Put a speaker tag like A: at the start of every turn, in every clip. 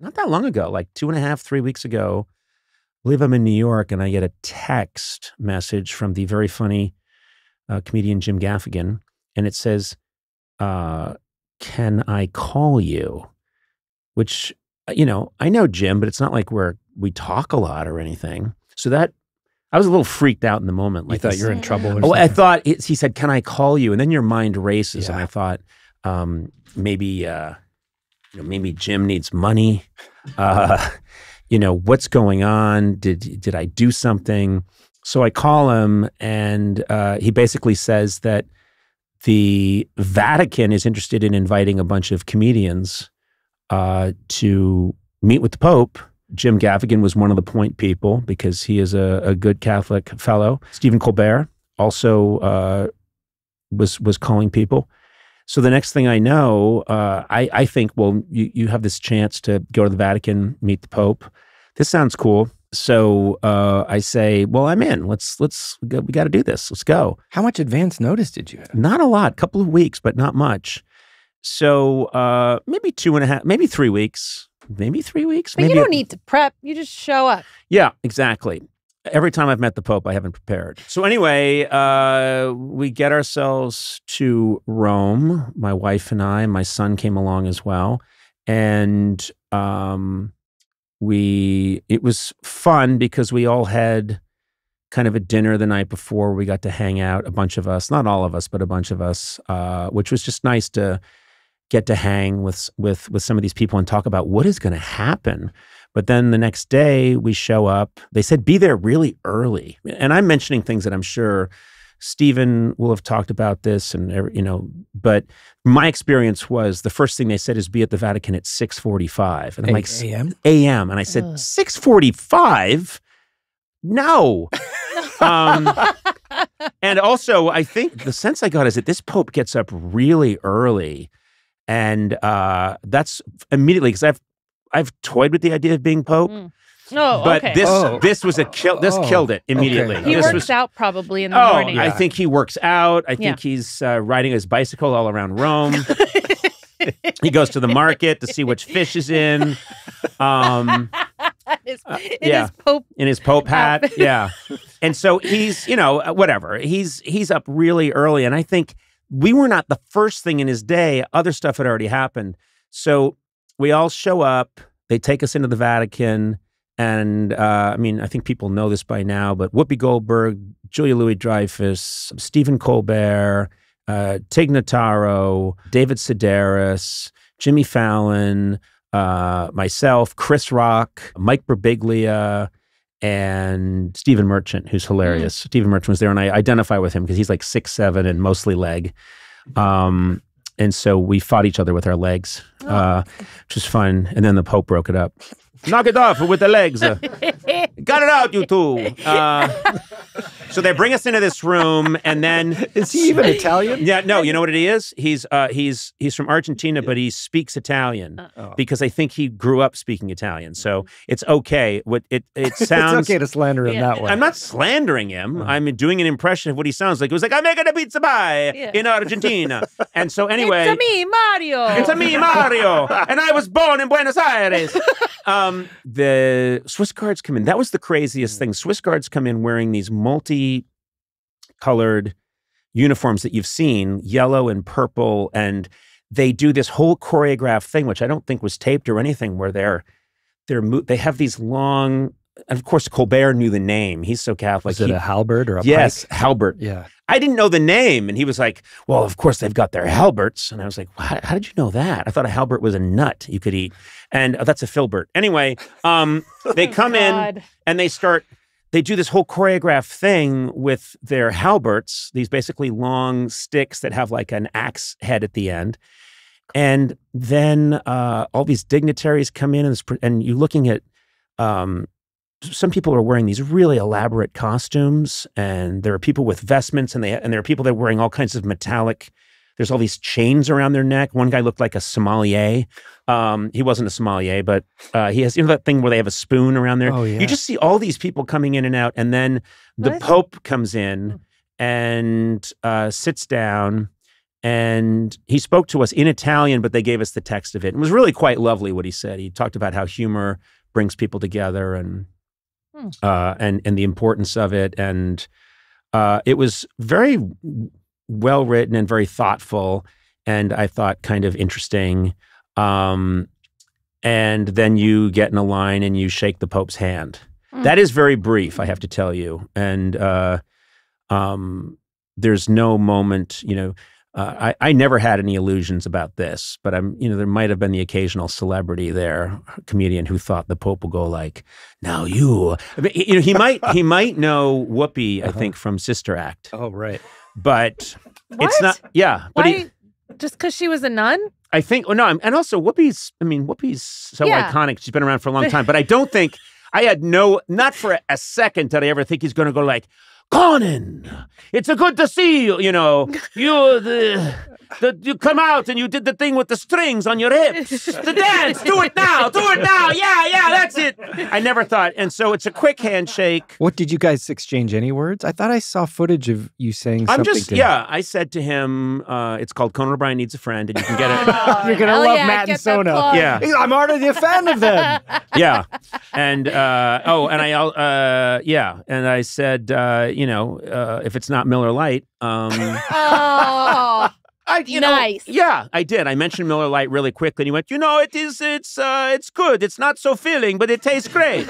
A: not that long ago, like 2.5, 3 weeks ago. I believe I'm in New York, and I get a text message from the very funny comedian Jim Gaffigan, and it says, "Can I call you?" Which, I know Jim, but it's not like we talk a lot or anything. So that I was a little freaked out in the moment.
B: Like, you thought you were in trouble or
A: oh,
B: something?
A: I thought he said, "Can I call you?" And then your mind races, and I thought maybe Jim needs money. What's going on? Did I do something? So I call him, and he basically says that the Vatican is interested in inviting a bunch of comedians to meet with the Pope. Jim Gaffigan was one of the point people because he is a good Catholic fellow. Stephen Colbert also was calling people. So the next thing I know, I think, well, you have this chance to go to the Vatican, meet the Pope. This sounds cool. So I say, well, I'm in. We got to do this. Let's go.
B: How much advance notice did you have?
A: Not a lot, couple of weeks, but not much. So maybe 2.5, maybe 3 weeks, maybe 3 weeks.
C: But you don't need to prep. You just show up.
A: Yeah, exactly. Every time I've met the Pope, I haven't prepared. So anyway, we get ourselves to Rome. My wife and I, my son came along as well. And it was fun because we all had kind of a dinner the night before. We got to hang out, a bunch of us, not all of us, but a bunch of us, which was just nice to get to hang with some of these people and talk about what is going to happen. But then the next day we show up. They said, be there really early. And I'm mentioning things that I'm sure Stephen will have talked about this, but my experience was the first thing they said is be at the Vatican at 6:45. And I'm like,
B: a.m.?
A: A.m. And I said, 6:45? No. And also, I think the sense I got is that this Pope gets up really early. And that's immediately, because I've toyed with the idea of being Pope.
C: No,
A: but
C: okay.
A: this was this killed it immediately.
B: Okay.
C: He works out probably in the morning.
A: I think he works out. I think he's riding his bicycle all around Rome. He goes to the market to see which fish is in. In his Pope hat. Yeah. And so he's, whatever. He's up really early. And I think we were not the first thing in his day. Other stuff had already happened. So we all show up. They take us into the Vatican. And I think people know this by now, but Whoopi Goldberg, Julia Louis-Dreyfus, Stephen Colbert, Tig Notaro, David Sedaris, Jimmy Fallon, myself, Chris Rock, Mike Birbiglia, and Stephen Merchant, who's hilarious. Stephen Merchant was there, and I identify with him because he's like 6'7" and mostly leg. And so we fought each other with our legs, which was fun. And then the Pope broke it up. Knock it off with the legs. Got it out, you two. So they bring us into this room, and then
B: is he even Italian?
A: Yeah, no. You know what it is? He's from Argentina, but he speaks Italian because I think he grew up speaking Italian. So it's okay. It sounds
B: it's okay to slander him that way.
A: I'm not slandering him. I'm doing an impression of what he sounds like. It was like, I'm making a pizza pie in Argentina. And so anyway,
C: it's me, Mario.
A: It's me, Mario, and I was born in Buenos Aires. The Swiss guards come in. That was the craziest thing. Swiss guards come in wearing these multi-colored uniforms that you've seen, yellow and purple, and they do this whole choreographed thing, which I don't think was taped or anything, where they have these long. And of course, Colbert knew the name. He's so Catholic.
B: Is it a halberd or a
A: yes,
B: pike?
A: halberd.
B: Yeah.
A: I didn't know the name. And he was like, well, of course they've got their halberts. And I was like, how did you know that? I thought a halbert was a nut you could eat. And that's a filbert. Anyway, they come in and they do this whole choreographed thing with their halberts, these basically long sticks that have like an axe head at the end. And then all these dignitaries come in and you're looking at some people are wearing these really elaborate costumes, and there are people with vestments, and there are people that are wearing all kinds of metallic. There's all these chains around their neck. One guy looked like a sommelier. He wasn't a sommelier, but he has that thing where they have a spoon around there.
B: Oh, yeah.
A: You just see all these people coming in and out, and then the Pope comes in and sits down, And he spoke to us in Italian, but they gave us the text of it. It was really quite lovely what he said. He talked about how humor brings people together and the importance of it. And it was very well written and very thoughtful, and I thought kind of interesting. And then you get in a line and you shake the Pope's hand. That is very brief, I have to tell you. And there's no moment, I never had any illusions about this, but there might have been the occasional celebrity there, comedian who thought the Pope will go like, now you, he might know Whoopi, I think, from Sister Act.
B: Oh, right.
A: But
C: What?
A: it's not, yeah. But
C: Why? Just because she was a nun?
A: I think, and also Whoopi's so iconic. She's been around for a long time, but I don't think, not for a second did I ever think he's going to go like, Conan, it's a good to see you. You come out and you did the thing with the strings on your hips. The dance, do it now. Yeah, that's it. I never thought. And so it's a quick handshake.
B: What, did you guys exchange any words? I thought I saw footage of you saying something to him.
A: I said to him, it's called Conan O'Brien Needs a Friend, and you can get it.
B: You're going to love Matt and Sona.
A: Yeah.
B: I'm already a fan of them.
A: Yeah. And, and I said, if it's not Miller Lite,
C: Nice.
A: Yeah, I did. I mentioned Miller Lite really quickly, and he went, it's good. It's not so filling, but it tastes great.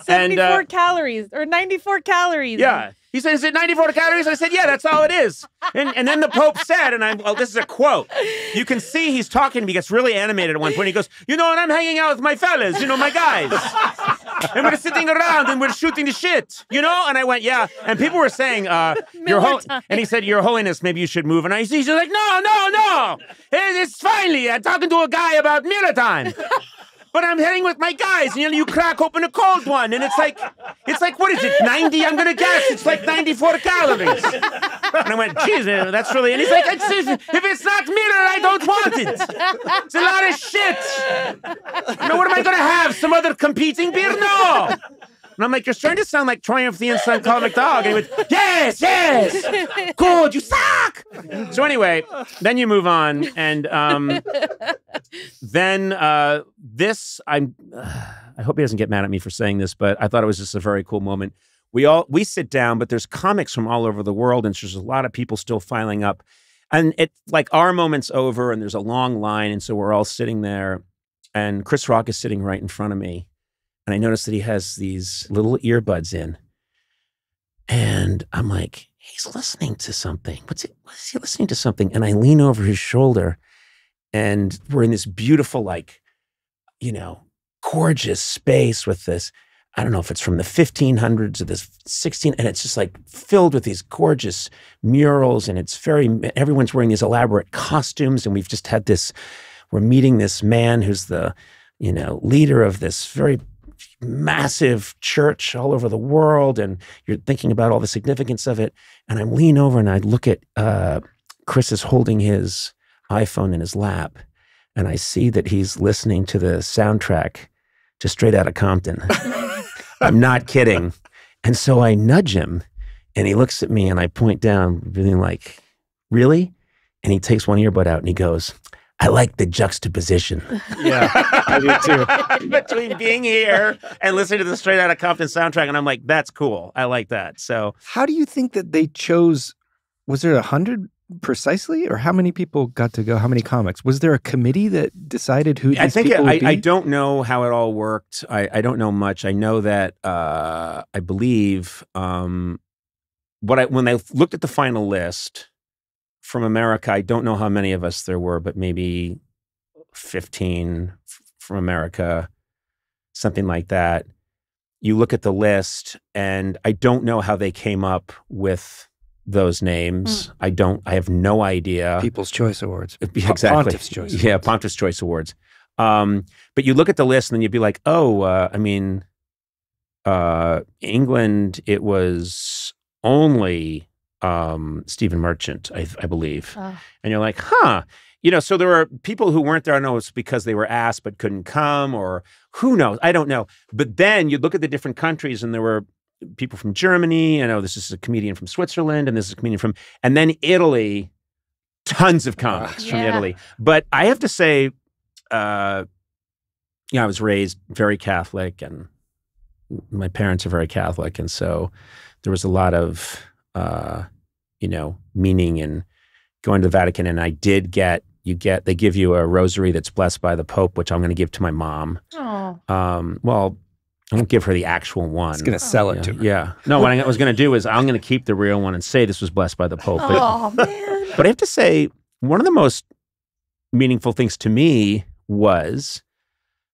C: 74 calories or 94 calories.
A: Yeah. He said, is it 94 calories? I said, yeah, that's all it is. And then the Pope said, this is a quote. You can see he's talking, he gets really animated at one point. He goes, and I'm hanging out with my fellas, my guys. And we're sitting around and we're shooting the shit, And I went, yeah. And people were saying, and he said, Your Holiness, maybe you should move. And he's like, no. It's finally, I'm talking to a guy about Miller time. But I'm heading with my guys, and you crack open a cold one, and it's like, what is it, 90? I'm gonna guess it's like 94 calories. And I went, geez, that's really. And he's like, if it's not Miller, I don't want it. It's a lot of shit. What am I gonna have? Some other competing beer? No. And I'm like, you're starting to sound like Triumph the Instant Comic Dog. And he went, yes, good, you suck. So anyway, then you move on. And then I hope he doesn't get mad at me for saying this, but I thought it was just a very cool moment. We sit down, but there's comics from all over the world, and there's a lot of people still filing up. And it's like our moment's over, and there's a long line, and so we're all sitting there, and Chris Rock is sitting right in front of me. And I noticed that he has these little earbuds in. And I'm like, he's listening to something. What is he listening to something? And I lean over his shoulder, and we're in this beautiful, gorgeous space with this. I don't know if it's from the 1500s or the 1600s, and it's just like filled with these gorgeous murals, and everyone's wearing these elaborate costumes, and we've just had we're meeting this man who's the, leader of this very massive church all over the world, and you're thinking about all the significance of it. And I lean over and I look at Chris is holding his iPhone in his lap, and I see that he's listening to the soundtrack to Straight Outta Compton. I'm not kidding. And so I nudge him, and he looks at me, and I point down, being like, really? And he takes one earbud out and he goes, I like the juxtaposition.
B: Yeah, I do too.
A: Between being here and listening to the Straight Outta Compton soundtrack. And I'm like, that's cool. I like that. So
B: how do you think that they chose, was there 100 precisely? Or how many people got to go? How many comics? Was there a committee that decided who these people would be?
A: I don't know how it all worked. I don't know much. I know that I believe when I looked at the final list, from America, I don't know how many of us there were, but maybe 15 from America, something like that. You look at the list, and I don't know how they came up with those names. I have no idea.
B: People's Choice Awards.
A: Exactly.
B: Pontiff's Choice Awards.
A: Yeah, Pontiff's Choice Awards. But you look at the list, and then you'd be like, England, it was only Stephen Merchant, I believe. Oh. And you're like, huh. So there were people who weren't there. I don't know it's because they were asked but couldn't come, or who knows? I don't know. But then you look at the different countries, and there were people from Germany. I know this is a comedian from Switzerland, and this is a comedian from, and then Italy, tons of comics from Italy. But I have to say, I was raised very Catholic, and my parents are very Catholic, and so there was a lot of, meaning in going to the Vatican. And I did they give you a rosary that's blessed by the Pope, which I'm going to give to my mom.
C: Oh.
A: Well, I won't give her the actual one.
B: It's going to sell it to her.
A: Yeah. No, what I was going to do is I'm going to keep the real one and say this was blessed by the Pope.
C: Oh, man.
A: But I have to say, one of the most meaningful things to me was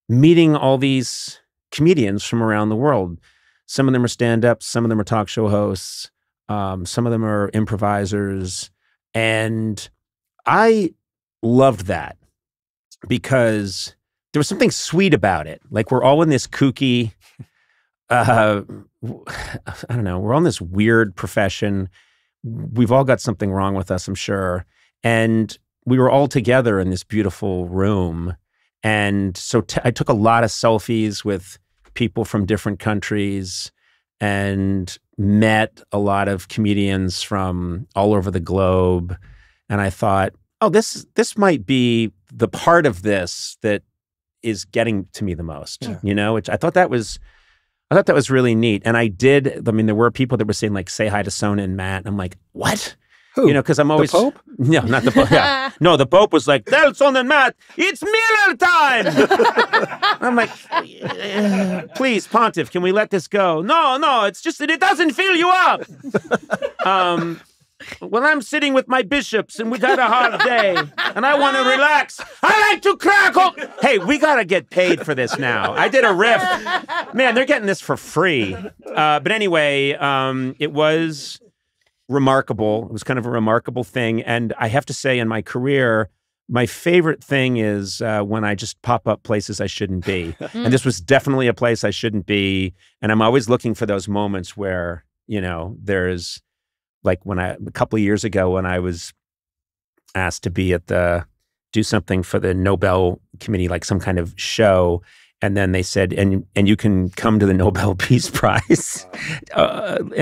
A: meeting all these comedians from around the world. Some of them are stand-ups, some of them are talk show hosts, some of them are improvisers. And I loved that because there was something sweet about it. Like, we're all in this kooky, I don't know, we're all in this weird profession. We've all got something wrong with us, I'm sure. And we were all together in this beautiful room. And so I took a lot of selfies with people from different countries and met a lot of comedians from all over the globe. And I thought, oh, this might be the part of this that is getting to me the most, which I thought that was really neat. And there were people that were saying, like, say hi to Sona and Matt. And I'm like, what?
B: Who?
A: Because I'm always...
B: The Pope?
A: No, not the Pope. Yeah. No, the Pope was like, tell Sona and Matt, it's Miller time! I'm like, please, Pontiff, can we let this go? No, it's just that it doesn't fill you up. Well, I'm sitting with my bishops and we got a hard day and I want to relax. I like to crack up. Hey, we got to get paid for this now. I did a riff. Man, they're getting this for free. But anyway, it was remarkable. It was kind of a remarkable thing. And I have to say, in my career, my favorite thing is when I just pop up places I shouldn't be. And this was definitely a place I shouldn't be. And I'm always looking for those moments where, there's, like, a couple of years ago when I was asked to do something for the Nobel Committee, like some kind of show. And then they said, and you can come to the Nobel Peace Prize,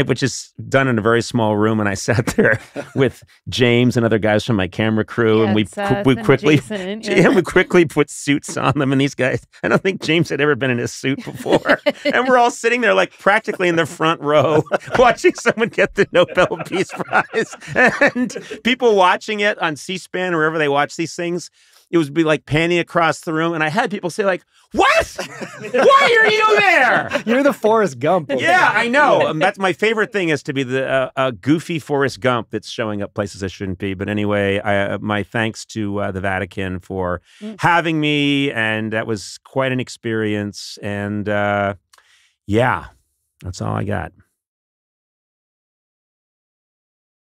A: which is done in a very small room. And I sat there with James and other guys from my camera crew, and we quickly put suits on them. And these guys, I don't think James had ever been in a suit before. And we're all sitting there, like, practically in the front row, watching someone get the Nobel Peace Prize, and people watching it on C-SPAN or wherever they watch these things. It would be like panning across the room. And I had people say, like, what? Why are you there?
B: You're the Forrest Gump.
A: Yeah, I know. That's my favorite thing, is to be the goofy Forrest Gump that's showing up places I shouldn't be. But anyway, my thanks to the Vatican for having me. And that was quite an experience. And that's all I got.